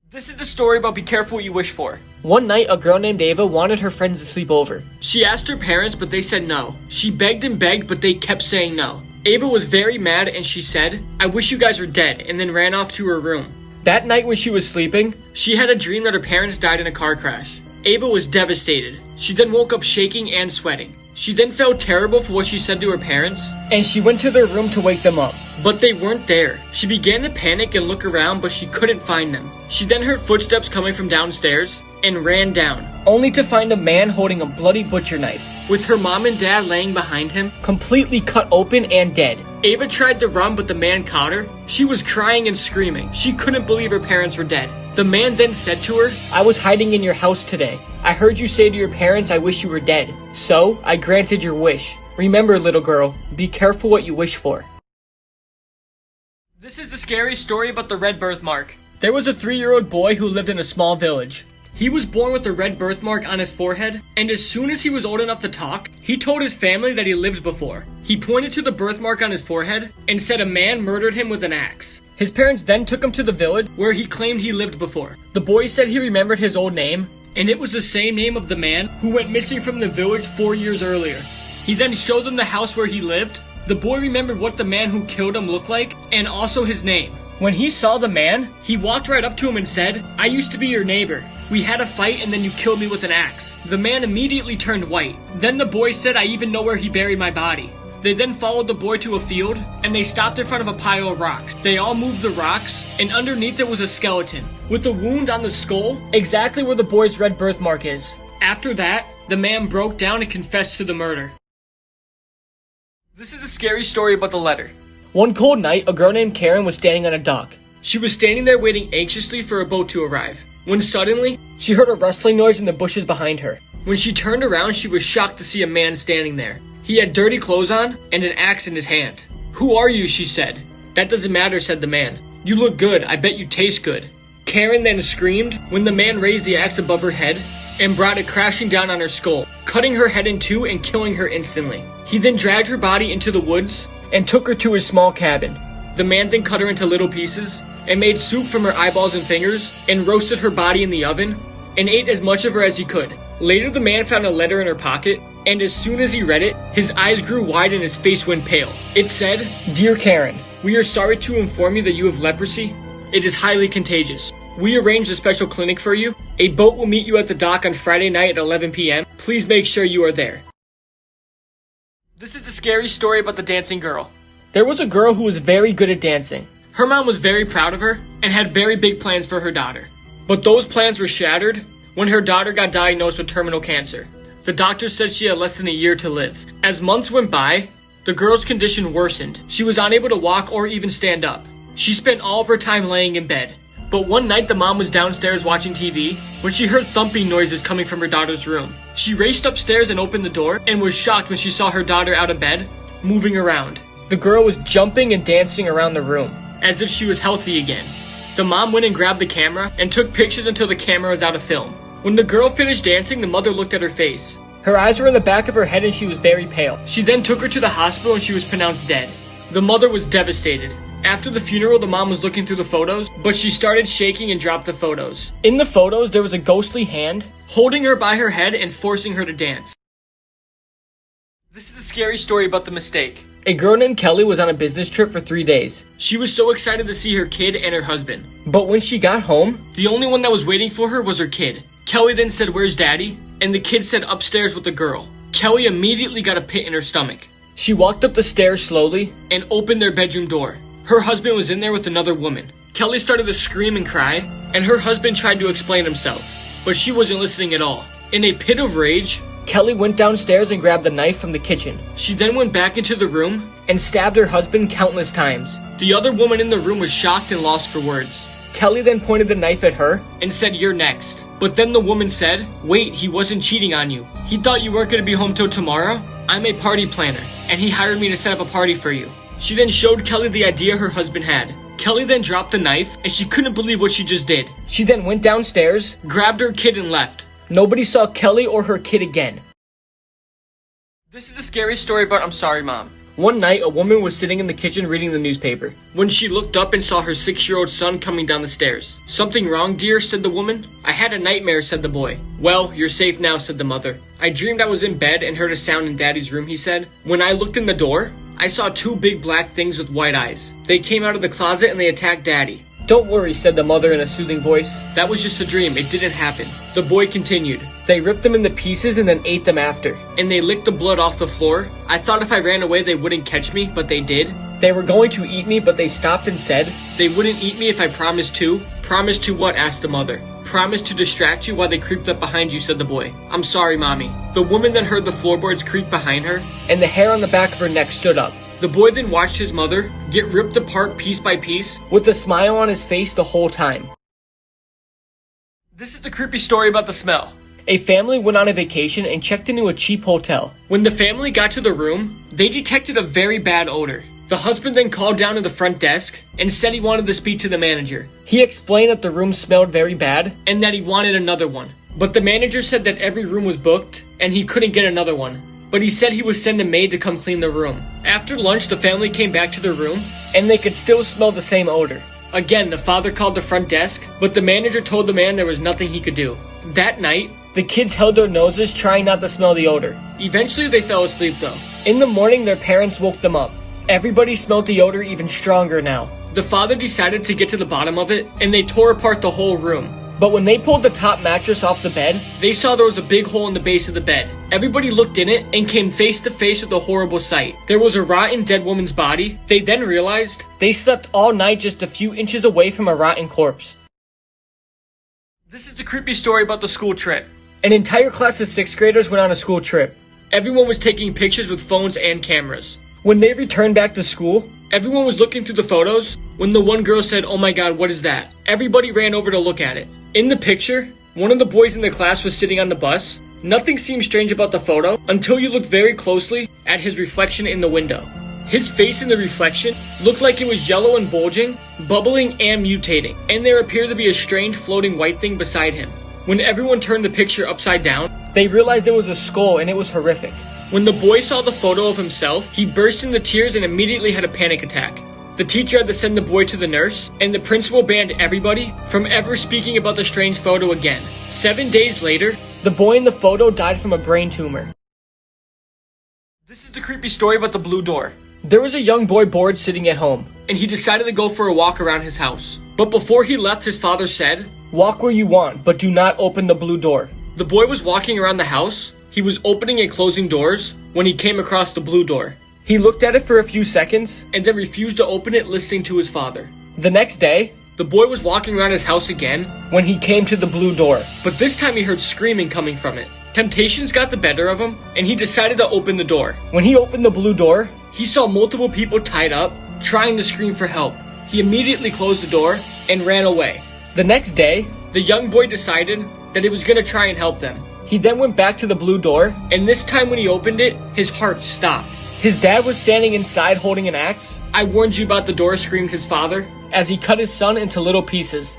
This is the story about be careful what you wish for. One night, a girl named Ava wanted her friends to sleep over. She asked her parents, but they said no. She begged and begged, but they kept saying no. Ava was very mad and she said, "I wish you guys were dead," and then ran off to her room. That night when she was sleeping, she had a dream that her parents died in a car crash. Ava was devastated. She then woke up shaking and sweating. She then felt terrible for what she said to her parents, and she went to their room to wake them up. But they weren't there. She began to panic and look around, but she couldn't find them. She then heard footsteps coming from downstairs and ran down, only to find a man holding a bloody butcher knife, with her mom and dad laying behind him, completely cut open and dead. Ava tried to run, but the man caught her. She was crying and screaming. She couldn't believe her parents were dead. The man then said to her, "I was hiding in your house today. I heard you say to your parents, 'I wish you were dead.' So, I granted your wish. Remember, little girl, be careful what you wish for." This is the scary story about the red birthmark. There was a 3-year-old boy who lived in a small village. He was born with a red birthmark on his forehead, and as soon as he was old enough to talk, he told his family that he lived before. He pointed to the birthmark on his forehead and said a man murdered him with an axe. His parents then took him to the village where he claimed he lived before. The boy said he remembered his old name, and it was the same name of the man who went missing from the village 4 years earlier. He then showed them the house where he lived. The boy remembered what the man who killed him looked like, and also his name. When he saw the man, he walked right up to him and said, "I used to be your neighbor. We had a fight and then you killed me with an axe." The man immediately turned white. Then the boy said, "I even know where he buried my body." They then followed the boy to a field, and they stopped in front of a pile of rocks. They all moved the rocks, and underneath there was a skeleton, with a wound on the skull, exactly where the boy's red birthmark is. After that, the man broke down and confessed to the murder. This is a scary story about the letter. One cold night, a girl named Karen was standing on a dock. She was standing there waiting anxiously for a boat to arrive, when suddenly, she heard a rustling noise in the bushes behind her. When she turned around, she was shocked to see a man standing there. He had dirty clothes on and an axe in his hand. "Who are you?" she said. "That doesn't matter," said the man. "You look good. I bet you taste good." Karen then screamed when the man raised the axe above her head and brought it crashing down on her skull, cutting her head in two and killing her instantly. He then dragged her body into the woods and took her to his small cabin. The man then cut her into little pieces and made soup from her eyeballs and fingers and roasted her body in the oven and ate as much of her as he could. Later, the man found a letter in her pocket, and as soon as he read it, his eyes grew wide and his face went pale. It said, "Dear Karen, we are sorry to inform you that you have leprosy. It is highly contagious. We arranged a special clinic for you. A boat will meet you at the dock on Friday night at 11 p.m. Please make sure you are there." This is a scary story about the dancing girl. There was a girl who was very good at dancing. Her mom was very proud of her and had very big plans for her daughter. But those plans were shattered when her daughter got diagnosed with terminal cancer. The doctor said she had less than a year to live. As months went by, the girl's condition worsened. She was unable to walk or even stand up. She spent all of her time laying in bed. But one night the mom was downstairs watching TV when she heard thumping noises coming from her daughter's room. She raced upstairs and opened the door and was shocked when she saw her daughter out of bed, moving around. The girl was jumping and dancing around the room, as if she was healthy again. The mom went and grabbed the camera and took pictures until the camera was out of film. When the girl finished dancing, the mother looked at her face. Her eyes were in the back of her head and she was very pale. She then took her to the hospital and she was pronounced dead. The mother was devastated. After the funeral, the mom was looking through the photos, but she started shaking and dropped the photos. In the photos, there was a ghostly hand holding her by her head and forcing her to dance. This is a scary story about the mistake. A girl named Kelly was on a business trip for 3 days. She was so excited to see her kid and her husband. But when she got home, the only one that was waiting for her was her kid. Kelly then said, "Where's daddy?" And the kid said, "Upstairs with the girl." Kelly immediately got a pit in her stomach. She walked up the stairs slowly and opened their bedroom door. Her husband was in there with another woman. Kelly started to scream and cry, and her husband tried to explain himself, but she wasn't listening at all. In a pit of rage, Kelly went downstairs and grabbed the knife from the kitchen. She then went back into the room and stabbed her husband countless times. The other woman in the room was shocked and lost for words. Kelly then pointed the knife at her and said, "You're next." But then the woman said, "Wait, he wasn't cheating on you. He thought you weren't going to be home till tomorrow. I'm a party planner, and he hired me to set up a party for you." She then showed Kelly the idea her husband had. Kelly then dropped the knife, and she couldn't believe what she just did. She then went downstairs, grabbed her kid, and left. Nobody saw Kelly or her kid again. This is a scary story about I'm Sorry Mom. One night, a woman was sitting in the kitchen reading the newspaper when she looked up and saw her 6-year-old son coming down the stairs. "Something wrong, dear?" said the woman. "I had a nightmare," said the boy. "Well, you're safe now," said the mother. "I dreamed I was in bed and heard a sound in Daddy's room," he said. "When I looked in the door, I saw 2 big black things with white eyes. They came out of the closet and they attacked Daddy." "Don't worry," said the mother in a soothing voice. "That was just a dream. It didn't happen." The boy continued. "They ripped them into pieces and then ate them after. "And they licked the blood off the floor. I thought if I ran away they wouldn't catch me, but they did." They were going to eat me, but they stopped and said, "They wouldn't eat me if I promised to." "Promise to what?" asked the mother. "Promise to distract you while they creeped up behind you," said the boy. "I'm sorry, Mommy." The woman then heard the floorboards creak behind her, and the hair on the back of her neck stood up. The boy then watched his mother get ripped apart piece by piece, with a smile on his face the whole time. This is the creepy story about the smell. A family went on a vacation and checked into a cheap hotel. When the family got to the room, they detected a very bad odor. The husband then called down to the front desk and said he wanted to speak to the manager. He explained that the room smelled very bad and that he wanted another one. But the manager said that every room was booked and he couldn't get another one. But he said he would send a maid to come clean the room. After lunch, the family came back to their room and they could still smell the same odor. Again, the father called the front desk, but the manager told the man there was nothing he could do. That night, the kids held their noses trying not to smell the odor. Eventually, they fell asleep though. In the morning, their parents woke them up. Everybody smelled the odor even stronger now. The father decided to get to the bottom of it, and they tore apart the whole room. But when they pulled the top mattress off the bed, they saw there was a big hole in the base of the bed. Everybody looked in it and came face to face with a horrible sight. There was a rotten dead woman's body. They then realized they slept all night just a few inches away from a rotten corpse. This is the creepy story about the school trip. An entire class of 6th graders went on a school trip. Everyone was taking pictures with phones and cameras. When they returned back to school, everyone was looking through the photos when the one girl said, "Oh my God, what is that?" Everybody ran over to look at it. In the picture, one of the boys in the class was sitting on the bus. Nothing seemed strange about the photo until you looked very closely at his reflection in the window. His face in the reflection looked like it was yellow and bulging, bubbling and mutating, and there appeared to be a strange floating white thing beside him. When everyone turned the picture upside down, they realized it was a skull and it was horrific. When the boy saw the photo of himself, he burst into tears and immediately had a panic attack. The teacher had to send the boy to the nurse, and the principal banned everybody from ever speaking about the strange photo again. 7 days later, the boy in the photo died from a brain tumor. This is the creepy story about the blue door. There was a young boy bored sitting at home, and he decided to go for a walk around his house. But before he left, his father said, "Walk where you want, but do not open the blue door." The boy was walking around the house. He was opening and closing doors when he came across the blue door. He looked at it for a few seconds and then refused to open it, listening to his father. The next day, the boy was walking around his house again when he came to the blue door. But this time he heard screaming coming from it. Temptations got the better of him, and he decided to open the door. When he opened the blue door, he saw multiple people tied up, trying to scream for help. He immediately closed the door and ran away. The next day, the young boy decided that he was going to try and help them. He then went back to the blue door, and this time when he opened it, his heart stopped. His dad was standing inside holding an axe. "I warned you about the door," screamed his father, as he cut his son into little pieces.